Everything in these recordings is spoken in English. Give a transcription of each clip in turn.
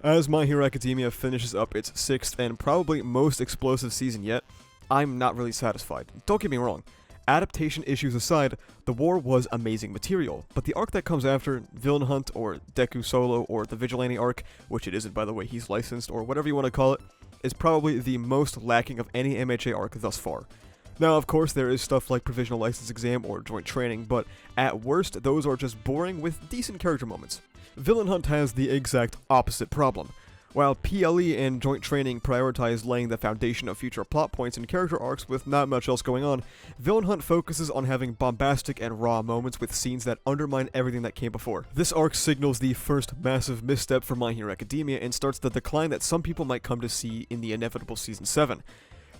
As My Hero Academia finishes up its 6th and probably most explosive season yet, I'm not really satisfied. Don't get me wrong. Adaptation issues aside, the war was amazing material, but the arc that comes after, Villain Hunt or Deku Solo or the Vigilante arc, which it isn't by the way, he's licensed or whatever you want to call it, is probably the most lacking of any MHA arc thus far. Now of course there is stuff like Provisional License Exam or Joint Training, but at worst those are just boring with decent character moments. Villain Hunt has the exact opposite problem. While PLE and Joint Training prioritize laying the foundation of future plot points and character arcs with not much else going on, Villain Hunt focuses on having bombastic and raw moments with scenes that undermine everything that came before. This arc signals the first massive misstep for My Hero Academia and starts the decline that some people might come to see in the inevitable Season 7.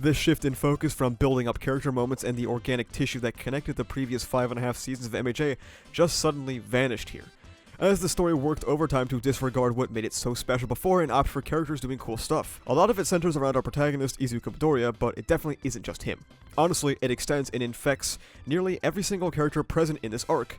This shift in focus from building up character moments and the organic tissue that connected the previous 5.5 seasons of MHA just suddenly vanished here, as the story worked overtime to disregard what made it so special before and opt for characters doing cool stuff. A lot of it centers around our protagonist, Izuku Midoriya, but it definitely isn't just him. Honestly, it extends and infects nearly every single character present in this arc,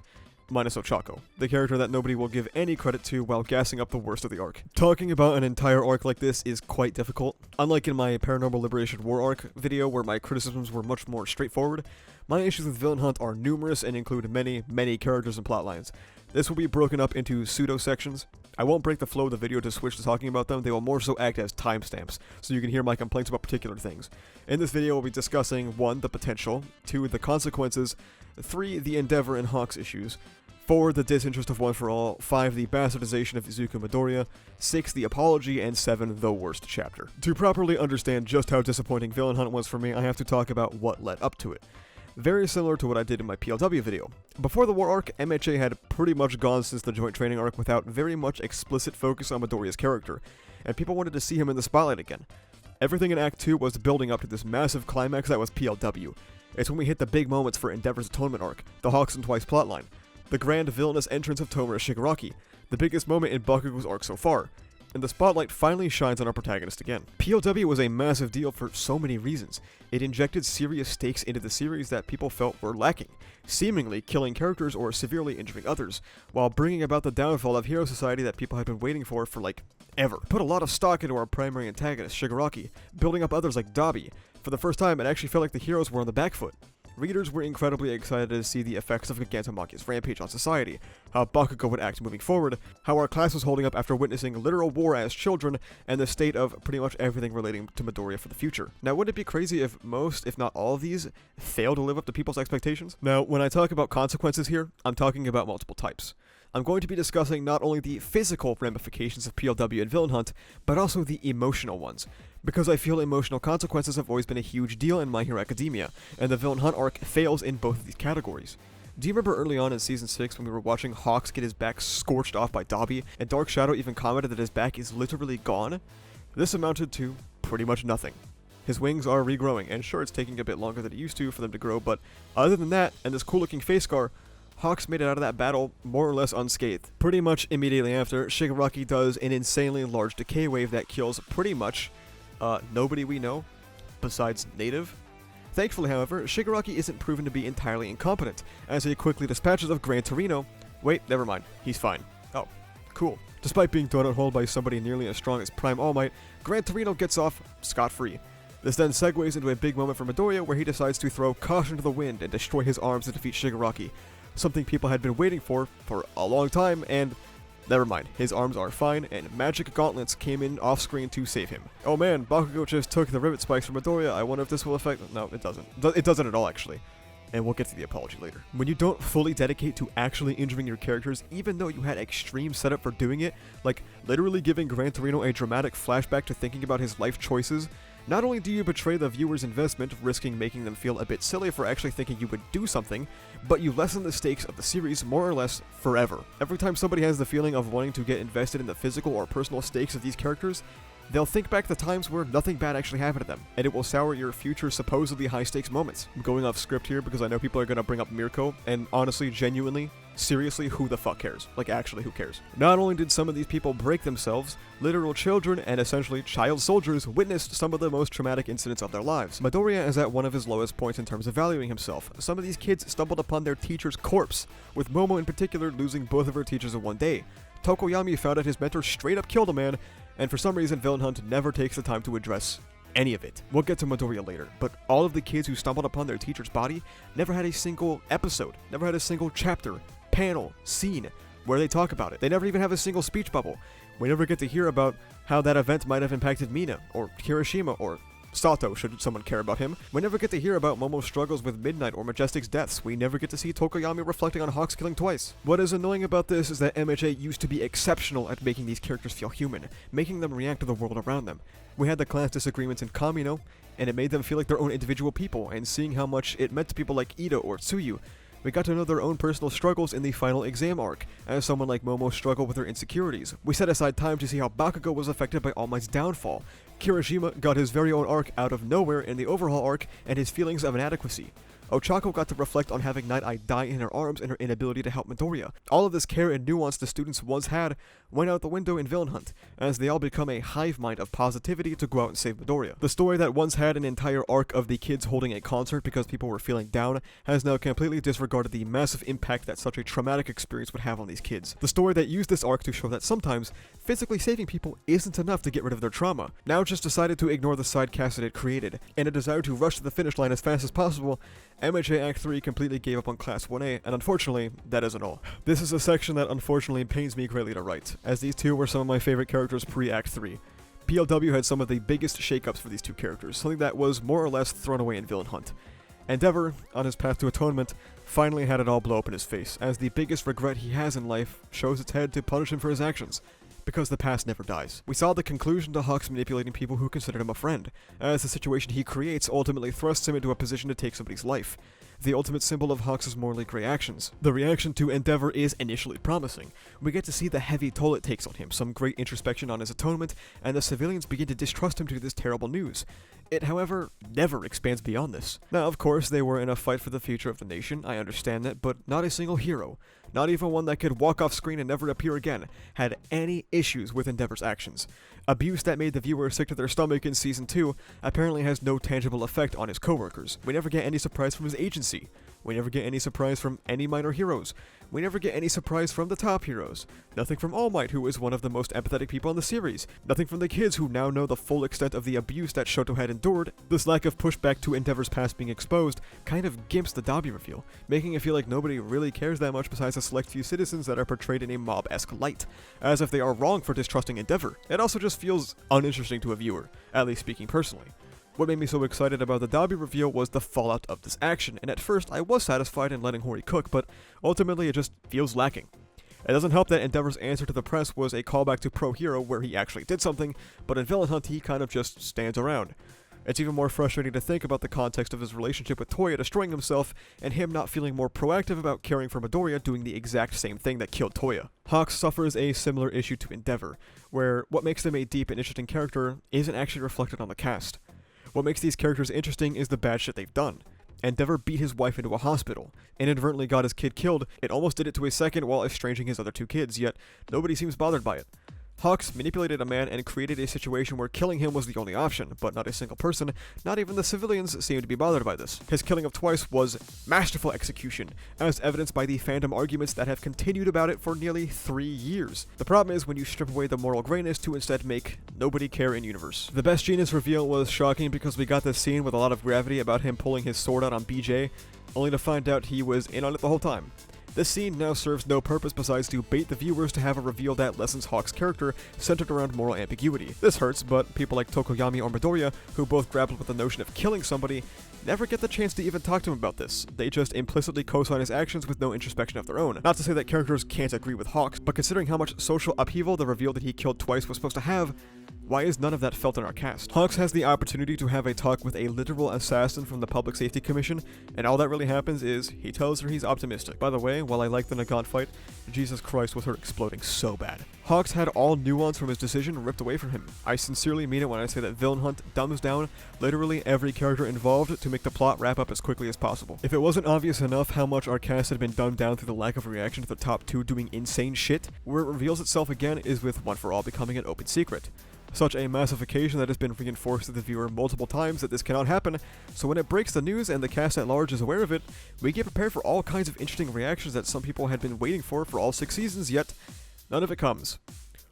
minus Ochako, the character that nobody will give any credit to while gassing up the worst of the arc. Talking about an entire arc like this is quite difficult. Unlike in my Paranormal Liberation War arc video where my criticisms were much more straightforward, my issues with Villain Hunt are numerous and include many characters and plotlines. This will be broken up into pseudo-sections. I won't break the flow of the video to switch to talking about them, they will more so act as timestamps, so you can hear my complaints about particular things. In this video we'll be discussing 1. The potential, 2. The consequences, 3. The Endeavor and Hawk's issues, 4. The Disinterest of One for All, 5. The Bastardization of Izuku Midoriya, 6. The Apology, and 7. The Worst Chapter. To properly understand just how disappointing Villain Hunt was for me, I have to talk about what led up to it. Very similar to what I did in my PLW video. Before the war arc, MHA had pretty much gone since the Joint Training arc without very much explicit focus on Midoriya's character, and people wanted to see him in the spotlight again. Everything in Act 2 was building up to this massive climax that was PLW. It's when we hit the big moments for Endeavor's Atonement arc, the Hawks and Twice plotline, the grand villainous entrance of Tomura Shigaraki, the biggest moment in Bakugo's arc so far, and the spotlight finally shines on our protagonist again. PLW was a massive deal for so many reasons. It injected serious stakes into the series that people felt were lacking, seemingly killing characters or severely injuring others, while bringing about the downfall of Hero Society that people had been waiting for like, ever. Put a lot of stock into our primary antagonist, Shigaraki, building up others like Dabi. For the first time, it actually felt like the heroes were on the back foot. Readers were incredibly excited to see the effects of Gigantomachia's rampage on society, how Bakugo would act moving forward, how our class was holding up after witnessing literal war as children, and the state of pretty much everything relating to Midoriya for the future. Now, wouldn't it be crazy if most, if not all of these, fail to live up to people's expectations? Now, when I talk about consequences here, I'm talking about multiple types. I'm going to be discussing not only the physical ramifications of PLW and Villain Hunt, but also the emotional ones, because I feel emotional consequences have always been a huge deal in My Hero Academia, and the Villain Hunt arc fails in both of these categories. Do you remember early on in Season 6 when we were watching Hawks get his back scorched off by Dabi, and Dark Shadow even commented that his back is literally gone? This amounted to pretty much nothing. His wings are regrowing, and sure, it's taking a bit longer than it used to for them to grow, but other than that, and this cool looking face scar, Hawks made it out of that battle more or less unscathed. Pretty much immediately after, Shigaraki does an insanely large decay wave that kills pretty much nobody we know, besides Native. Thankfully, however, Shigaraki isn't proven to be entirely incompetent, as he quickly dispatches of Gran Torino. Wait, never mind, he's fine. Oh, cool. Despite being thrown on hold by somebody nearly as strong as Prime All Might, Gran Torino gets off scot-free. This then segues into a big moment for Midoriya where he decides to throw caution to the wind and destroy his arms to defeat Shigaraki, something people had been waiting for a long time, and never mind, his arms are fine, and magic gauntlets came in off-screen to save him. Oh man, Bakugo just took the rivet spikes from Midoriya, I wonder if this will affect... No, it doesn't. It doesn't at all, actually. And we'll get to the apology later. When you don't fully dedicate to actually injuring your characters, even though you had extreme setup for doing it, like literally giving Gran Torino a dramatic flashback to thinking about his life choices, not only do you betray the viewer's investment, risking making them feel a bit silly for actually thinking you would do something, but you lessen the stakes of the series more or less forever. Every time somebody has the feeling of wanting to get invested in the physical or personal stakes of these characters, they'll think back to times where nothing bad actually happened to them, and it will sour your future supposedly high-stakes moments. I'm going off script here because I know people are going to bring up Mirko, and honestly, genuinely, seriously, who the fuck cares? Like, actually, who cares? Not only did some of these people break themselves, literal children and essentially child soldiers witnessed some of the most traumatic incidents of their lives. Midoriya is at one of his lowest points in terms of valuing himself. Some of these kids stumbled upon their teacher's corpse, with Momo in particular losing both of her teachers in one day. Tokoyami found out his mentor straight up killed a man, and for some reason Villain Hunt never takes the time to address any of it. We'll get to Midoriya later, but all of the kids who stumbled upon their teacher's body never had a single episode, never had a single chapter, panel, scene where they talk about it. They never even have a single speech bubble. We never get to hear about how that event might have impacted Mina, or Hiroshima, or Sato, should someone care about him. We never get to hear about Momo's struggles with Midnight or Majestic's deaths. We never get to see Tokoyami reflecting on Hawks killing twice. What is annoying about this is that MHA used to be exceptional at making these characters feel human, making them react to the world around them. We had the class disagreements in Kamino, and it made them feel like their own individual people, and seeing how much it meant to people like Ito or Tsuyu. We got to know their own personal struggles in the final exam arc, as someone like Momo struggled with her insecurities. We set aside time to see how Bakugo was affected by All Might's downfall. Kirishima got his very own arc out of nowhere in the overhaul arc, and his feelings of inadequacy. Ochako got to reflect on having Night Eye die in her arms and her inability to help Midoriya. All of this care and nuance the students once had went out the window in Villain Hunt, as they all become a hive mind of positivity to go out and save Midoriya. The story that once had an entire arc of the kids holding a concert because people were feeling down has now completely disregarded the massive impact that such a traumatic experience would have on these kids. The story that used this arc to show that sometimes physically saving people isn't enough to get rid of their trauma, now just decided to ignore the side cast that it created. In a desire to rush to the finish line as fast as possible, MHA Act 3 completely gave up on Class 1A, and unfortunately, that isn't all. This is a section that unfortunately pains me greatly to write, as these two were some of my favorite characters pre-Act 3. PLW had some of the biggest shakeups for these two characters, something that was more or less thrown away in Villain Hunt. Endeavor, on his path to atonement, finally had it all blow up in his face, as the biggest regret he has in life shows its head to punish him for his actions. Because the past never dies. We saw the conclusion to Hawks manipulating people who considered him a friend, as the situation he creates ultimately thrusts him into a position to take somebody's life. The ultimate symbol of Hawks' morally grey actions. The reaction to Endeavor is initially promising. We get to see the heavy toll it takes on him, some great introspection on his atonement, and the civilians begin to distrust him due to this terrible news. It, however, never expands beyond this. Now, of course, they were in a fight for the future of the nation, I understand that, but not a single hero, not even one that could walk off screen and never appear again, had any issues with Endeavor's actions. Abuse that made the viewer sick to their stomach in Season 2 apparently has no tangible effect on his coworkers. We never get any surprise from his agency. We never get any surprise from any minor heroes. We never get any surprise from the top heroes. Nothing from All Might, who is one of the most empathetic people in the series. Nothing from the kids, who now know the full extent of the abuse that Shoto had endured. This lack of pushback to Endeavor's past being exposed kind of gimps the Dabi reveal, making it feel like nobody really cares that much besides a select few citizens that are portrayed in a mob-esque light, as if they are wrong for distrusting Endeavor. It also just feels uninteresting to a viewer, at least speaking personally. What made me so excited about the Dabi reveal was the fallout of this action, and at first I was satisfied in letting Hori cook, but ultimately it just feels lacking. It doesn't help that Endeavor's answer to the press was a callback to Pro Hero where he actually did something, but in Villain Hunt he kind of just stands around. It's even more frustrating to think about the context of his relationship with Toya destroying himself, and him not feeling more proactive about caring for Midoriya doing the exact same thing that killed Toya. Hawks suffers a similar issue to Endeavor, where what makes them a deep and interesting character isn't actually reflected on the cast. What makes these characters interesting is the bad shit they've done. Endeavor beat his wife into a hospital, inadvertently got his kid killed, it almost did it to his second while estranging his other two kids, yet nobody seems bothered by it. Hawks manipulated a man and created a situation where killing him was the only option, but not a single person, not even the civilians, seemed to be bothered by this. His killing of Twice was masterful execution, as evidenced by the fandom arguments that have continued about it for nearly 3 years. The problem is when you strip away the moral grayness to instead make nobody care in universe. The Best Genius reveal was shocking because we got this scene with a lot of gravity about him pulling his sword out on BJ, only to find out he was in on it the whole time. This scene now serves no purpose besides to bait the viewers to have a reveal that lessens Hawk's character centered around moral ambiguity. This hurts, but people like Tokoyami or Midoriya, who both grappled with the notion of killing somebody, never get the chance to even talk to him about this. They just implicitly co-sign his actions with no introspection of their own. Not to say that characters can't agree with Hawks, but considering how much social upheaval the reveal that he killed Twice was supposed to have, why is none of that felt in our cast? Hawks has the opportunity to have a talk with a literal assassin from the Public Safety Commission, and all that really happens is he tells her he's optimistic. By the way, while I like the Nagant fight, Jesus Christ was her exploding so bad. Hawks had all nuance from his decision ripped away from him. I sincerely mean it when I say that Villain Hunt dumbs down literally every character involved to make the plot wrap up as quickly as possible. If it wasn't obvious enough how much our cast had been dumbed down through the lack of reaction to the top two doing insane shit, where it reveals itself again is with One for All becoming an open secret. Such a massive occasion that has been reinforced to the viewer multiple times that this cannot happen, so when it breaks the news and the cast at large is aware of it, we get prepared for all kinds of interesting reactions that some people had been waiting for all 6 seasons, yet none of it comes.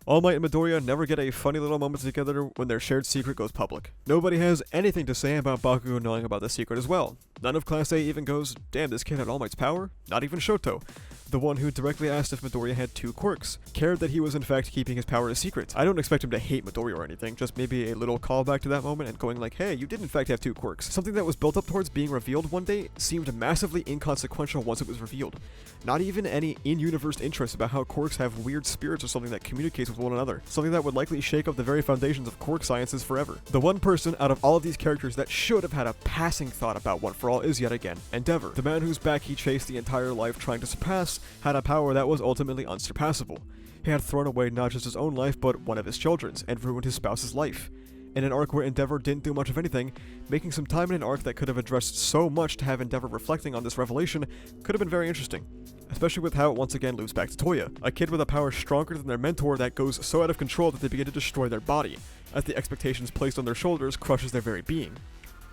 All Might and Midoriya never get a funny little moment together when their shared secret goes public. Nobody has anything to say about Bakugo knowing about the secret as well. None of Class A even goes, damn, this kid had All Might's power? Not even Shoto, the one who directly asked if Midoriya had 2 quirks, cared that he was in fact keeping his power a secret. I don't expect him to hate Midoriya or anything, just maybe a little callback to that moment and going like, hey, you did in fact have 2 quirks. Something that was built up towards being revealed one day seemed massively inconsequential once it was revealed. Not even any in-universe interest about how quirks have weird spirits or something that communicates with one another. Something that would likely shake up the very foundations of quirk sciences forever. The one person out of all of these characters that should have had a passing thought about One for All is yet again Endeavor. The man whose back he chased the entire life trying to surpass had a power that was ultimately unsurpassable. He had thrown away not just his own life but one of his children's and ruined his spouse's life. In an arc where Endeavor didn't do much of anything, making some time in an arc that could have addressed so much to have Endeavor reflecting on this revelation could have been very interesting. Especially with how it once again loops back to Toya, a kid with a power stronger than their mentor that goes so out of control that they begin to destroy their body, as the expectations placed on their shoulders crushes their very being.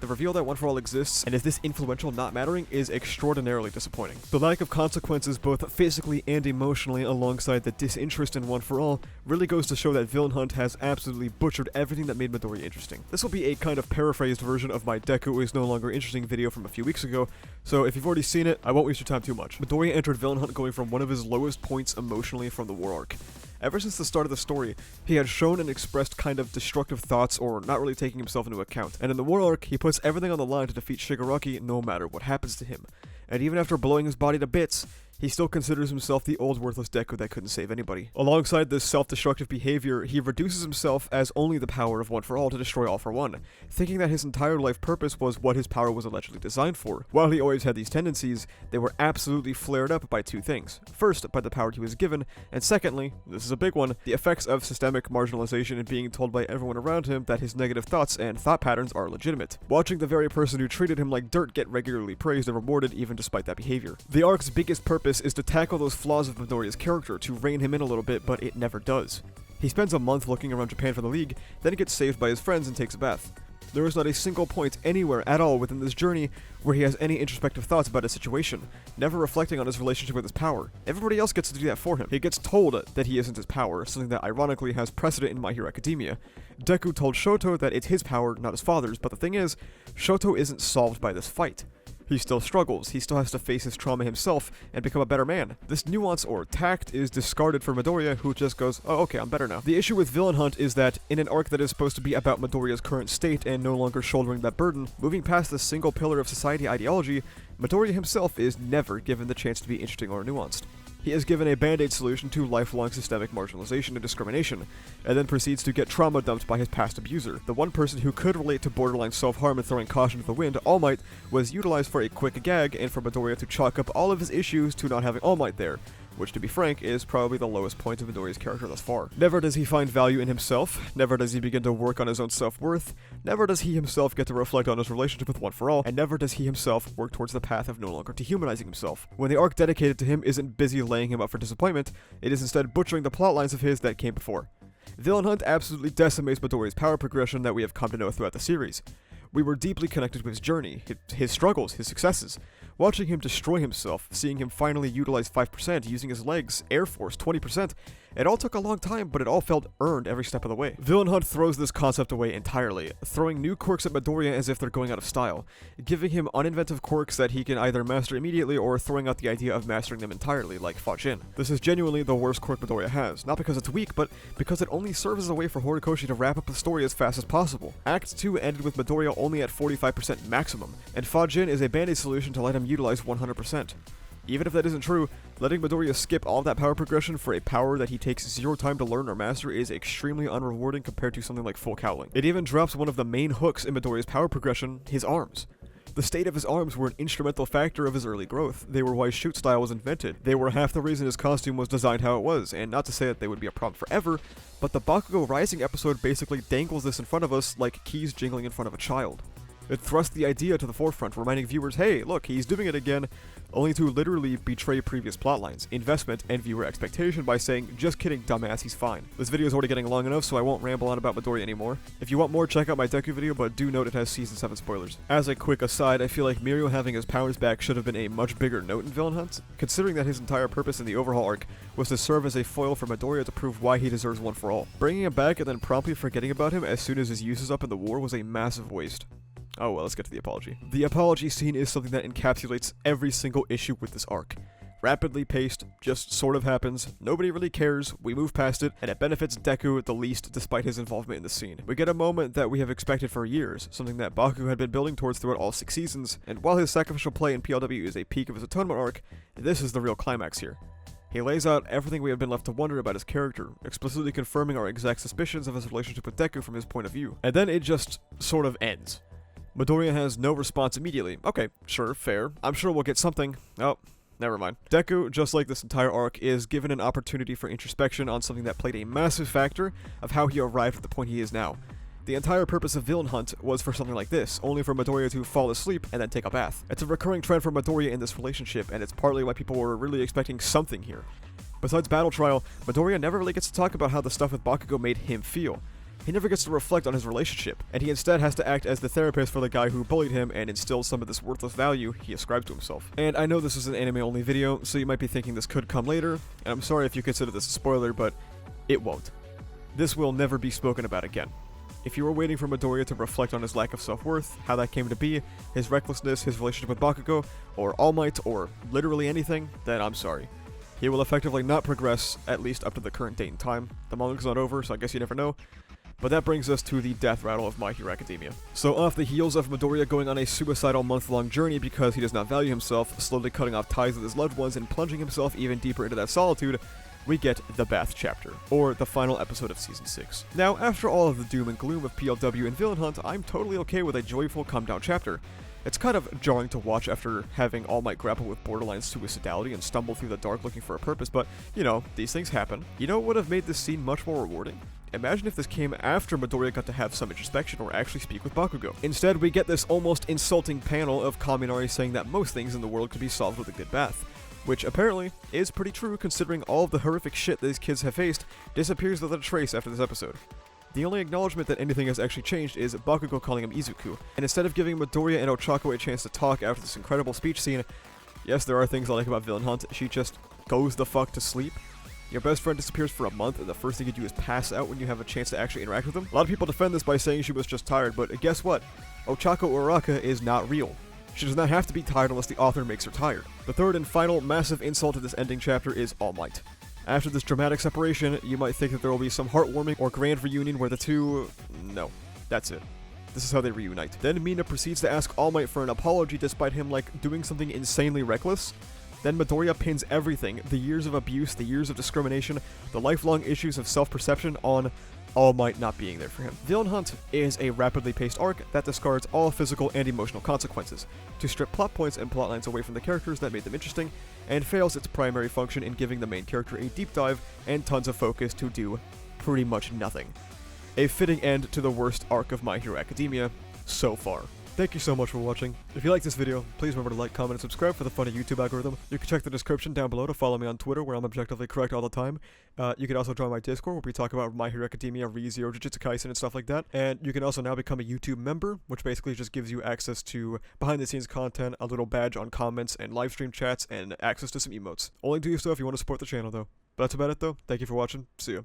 The reveal that One for All exists and is this influential not mattering is extraordinarily disappointing. The lack of consequences both physically and emotionally alongside the disinterest in One for All really goes to show that Villain Hunt has absolutely butchered everything that made Midoriya interesting. This will be a kind of paraphrased version of my Deku is no longer interesting video from a few weeks ago, so if you've already seen it, I won't waste your time too much. Midoriya entered Villain Hunt going from one of his lowest points emotionally from the war arc. Ever since the start of the story, he had shown and expressed kind of destructive thoughts or not really taking himself into account, and in the war arc, he puts everything on the line to defeat Shigaraki no matter what happens to him. And even after blowing his body to bits, he still considers himself the old worthless Deku that couldn't save anybody. Alongside this self-destructive behavior, he reduces himself as only the power of One for All to destroy All for One, thinking that his entire life purpose was what his power was allegedly designed for. While he always had these tendencies, they were absolutely flared up by 2 things. First, by the power he was given, and secondly, this is a big one, the effects of systemic marginalization and being told by everyone around him that his negative thoughts and thought patterns are legitimate. Watching the very person who treated him like dirt get regularly praised and rewarded even despite that behavior. The arc's biggest purpose is to tackle those flaws of Midoriya's character, to rein him in a little bit, but it never does. He spends a month looking around Japan for the League, then gets saved by his friends and takes a bath. There is not a single point anywhere at all within this journey where he has any introspective thoughts about his situation, never reflecting on his relationship with his power. Everybody else gets to do that for him. He gets told that he isn't his power, something that ironically has precedent in My Hero Academia. Deku told Shoto that it's his power, not his father's, but the thing is, Shoto isn't solved by this fight. He still struggles, he still has to face his trauma himself and become a better man. This nuance or tact is discarded for Midoriya, who just goes, oh okay, I'm better now. The issue with Villain Hunt is that, in an arc that is supposed to be about Midoriya's current state and no longer shouldering that burden, moving past the single pillar of society ideology, Midoriya himself is never given the chance to be interesting or nuanced. He is given a band-aid solution to lifelong systemic marginalization and discrimination, and then proceeds to get trauma dumped by his past abuser. The one person who could relate to borderline self-harm and throwing caution to the wind, All Might, was utilized for a quick gag and for Midoriya to chalk up all of his issues to not having All Might there, which to be frank is probably the lowest point of Midoriya's character thus far. Never does he find value in himself, never does he begin to work on his own self-worth, never does he himself get to reflect on his relationship with One for All, and never does he himself work towards the path of no longer dehumanizing himself. When the arc dedicated to him isn't busy laying him up for disappointment, it is instead butchering the plotlines of his that came before. Villain Hunt absolutely decimates Midoriya's power progression that we have come to know throughout the series. We were deeply connected with his journey, his struggles, his successes. Watching him destroy himself, seeing him finally utilize 5%, using his legs, Air Force 20%, it all took a long time, but it all felt earned every step of the way. Villain Hunt throws this concept away entirely, throwing new quirks at Midoriya as if they're going out of style, giving him uninventive quirks that he can either master immediately or throwing out the idea of mastering them entirely, like Fajin. This is genuinely the worst quirk Midoriya has, not because it's weak, but because it only serves as a way for Horikoshi to wrap up the story as fast as possible. Act 2 ended with Midoriya only at 45% maximum, and Fajin is a band-aid solution to let him utilize 100%. Even if that isn't true, letting Midoriya skip all of that power progression for a power that he takes 0 time to learn or master is extremely unrewarding compared to something like full cowling. It even drops one of the main hooks in Midoriya's power progression, his arms. The state of his arms were an instrumental factor of his early growth. They were why his shoot style was invented. They were half the reason his costume was designed how it was, and not to say that they would be a problem forever, but the Bakugo Rising episode basically dangles this in front of us like keys jingling in front of a child. It thrust the idea to the forefront, reminding viewers, hey, look, he's doing it again, only to literally betray previous plotlines, investment, and viewer expectation by saying, just kidding, dumbass, he's fine. This video is already getting long enough, so I won't ramble on about Midoriya anymore. If you want more, check out my Deku video, but do note it has Season 7 spoilers. As a quick aside, I feel like Mirio having his powers back should have been a much bigger note in Villain Hunt, considering that his entire purpose in the overhaul arc was to serve as a foil for Midoriya to prove why he deserves One for All. Bringing him back and then promptly forgetting about him as soon as his use is up in the war was a massive waste. Oh well, let's get to the apology. The apology scene is something that encapsulates every single issue with this arc. Rapidly paced, just sort of happens, nobody really cares, we move past it, and it benefits Deku the least despite his involvement in the scene. We get a moment that we have expected for years, something that Baku had been building towards throughout all 6 seasons, and while his sacrificial play in PLW is a peak of his atonement arc, this is the real climax here. He lays out everything we have been left to wonder about his character, explicitly confirming our exact suspicions of his relationship with Deku from his point of view. And then it just sort of ends. Midoriya has no response immediately. Okay, sure, fair. I'm sure we'll get something. Oh, never mind. Deku, just like this entire arc, is given an opportunity for introspection on something that played a massive factor of how he arrived at the point he is now. The entire purpose of Villain Hunt was for something like this, only for Midoriya to fall asleep and then take a bath. It's a recurring trend for Midoriya in this relationship, and it's partly why people were really expecting something here. Besides Battle Trial, Midoriya never really gets to talk about how the stuff with Bakugo made him feel. He never gets to reflect on his relationship, and he instead has to act as the therapist for the guy who bullied him and instills some of this worthless value he ascribes to himself. And I know this is an anime-only video, so you might be thinking this could come later, and I'm sorry if you consider this a spoiler, but it won't. This will never be spoken about again. If you were waiting for Midoriya to reflect on his lack of self-worth, how that came to be, his recklessness, his relationship with Bakugo, or All Might, or literally anything, then I'm sorry. He will effectively not progress, at least up to the current date and time. The manga's not over, so I guess you never know. But that brings us to the death rattle of My Hero Academia. So off the heels of Midoriya going on a suicidal month-long journey because he does not value himself, slowly cutting off ties with his loved ones and plunging himself even deeper into that solitude, we get the Bath chapter, or the final episode of Season 6. Now, after all of the doom and gloom of PLW and Villain Hunt, I'm totally okay with a joyful, calm-down chapter. It's kind of jarring to watch after having All Might grapple with borderline suicidality and stumble through the dark looking for a purpose, but, you know, these things happen. You know what would have made this scene much more rewarding? Imagine if this came after Midoriya got to have some introspection or actually speak with Bakugo. Instead, we get this almost insulting panel of Kaminari saying that most things in the world can be solved with a good bath. Which apparently is pretty true considering all of the horrific shit these kids have faced disappears without a trace after this episode. The only acknowledgement that anything has actually changed is Bakugo calling him Izuku, and instead of giving Midoriya and Ochako a chance to talk after this incredible speech scene, yes, there are things I like about Villain Hunt, she just goes the fuck to sleep. Your best friend disappears for a month, and the first thing you do is pass out when you have a chance to actually interact with him. A lot of people defend this by saying she was just tired, but guess what? Ochako Uraraka is not real. She does not have to be tired unless the author makes her tired. The third and final massive insult to this ending chapter is All Might. After this dramatic separation, you might think that there will be some heartwarming or grand reunion where the two... No. That's it. This is how they reunite. Then Mina proceeds to ask All Might for an apology despite him, doing something insanely reckless. Then Midoriya pins everything, the years of abuse, the years of discrimination, the lifelong issues of self-perception on All Might not being there for him. Villain Hunt is a rapidly paced arc that discards all physical and emotional consequences, to strip plot points and plotlines away from the characters that made them interesting, and fails its primary function in giving the main character a deep dive and tons of focus to do pretty much nothing. A fitting end to the worst arc of My Hero Academia so far. Thank you so much for watching. If you like this video, please remember to like, comment, and subscribe for the funny YouTube algorithm. You can check the description down below to follow me on Twitter, where I'm objectively correct all the time. You can also join my Discord, where we talk about My Hero Academia, ReZero, Jujutsu Kaisen, and stuff like that. And you can also now become a YouTube member, which basically just gives you access to behind-the-scenes content, a little badge on comments, and live stream chats, and access to some emotes. Only do so if you want to support the channel, though. But that's about it, though. Thank you for watching. See ya.